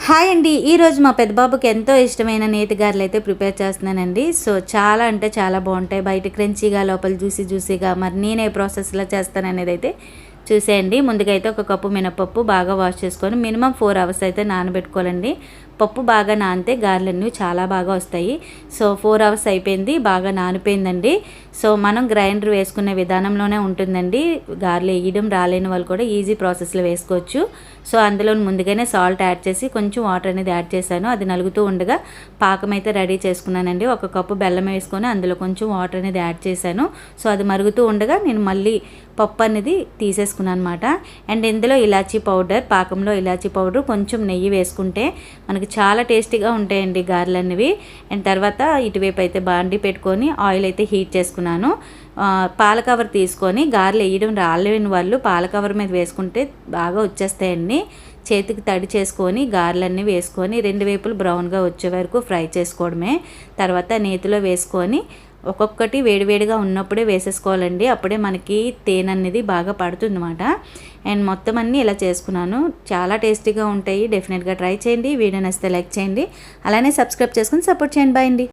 Hi అండి. ఈరోజు మా పెద్ద బాబుకి ఎంతో ఇష్టమైన నేతి గారెలు అయితే ప్రిపేర్ చేస్తున్నానండి. సో చాలా అంటే చాలా బాగుంటాయి. బయట క్రంచీగా లోపల జ్యూసీగా. మరి నేను ఏ ప్రాసెస్లో చేస్తాననేది అయితే చూసేయండి. ముందుగా అయితే ఒక కప్పు మినపప్పు బాగా వాష్ చేసుకొని మినిమం 4 అవర్స్ అయితే నానబెట్టుకోవాలండి. పప్పు బాగా నానితే గారెలన్నీ చాలా బాగా వస్తాయి. సో 4 అవర్స్ అయిపోయింది, బాగా నానిపోయిందండి. సో మనం గ్రైండర్ వేసుకునే విధానంలోనే ఉంటుందండి. గారెలు వేయడం రాలేని వాళ్ళు కూడా ఈజీ ప్రాసెస్లో వేసుకోవచ్చు. సో అందులో ముందుగానే సాల్ట్ యాడ్ చేసి కొంచెం వాటర్ అనేది యాడ్ చేశాను. అది నలుగుతూ ఉండగా పాకం అయితే రెడీ చేసుకున్నానండి. ఒక కప్పు బెల్లం వేసుకొని అందులో కొంచెం వాటర్ అనేది యాడ్ చేశాను. సో అది మరుగుతూ ఉండగా నేను మళ్ళీ పప్పు అనేది తీసేసుకున్నాను అనమాట. అండ్ ఇందులో ఇలాచీ పౌడర్, పాకంలో ఇలాచీ పౌడర్, కొంచెం నెయ్యి వేసుకుంటే మనకి చాలా టేస్టీగా ఉంటాయండి గారెలు అనేవి. అండ్ తర్వాత ఇటువైపు అయితే బాండి పెట్టుకొని ఆయిల్ అయితే హీట్ చేసుకున్నాను. పాల కవర్ తీసుకొని గారెలు వేయడం రాలేని వాళ్ళు పాల కవర్ మీద వేసుకుంటే బాగా వచ్చేస్తాయండి. చేతికి తడి చేసుకొని గారెలన్నీ వేసుకొని 2 వైపులు బ్రౌన్గా వచ్చే వరకు ఫ్రై చేసుకోవడమే. తర్వాత నేతిలో వేసుకొని ఒక్కొక్కటి వేడివేడిగా ఉన్నప్పుడే వేసేసుకోవాలండి. అప్పుడే మనకి తేనె అనేది బాగా పడుతుందన్నమాట. అండ్ మొత్తం అన్నీ ఇలా చేసుకున్నాను. చాలా టేస్టీగా ఉంటాయి. డెఫినెట్గా ట్రై చేయండి. వీడియో నచ్చితే లైక్ చేయండి. అలానే సబ్స్క్రైబ్ చేసుకొని సపోర్ట్ చేయండి. బాయ్ అండి.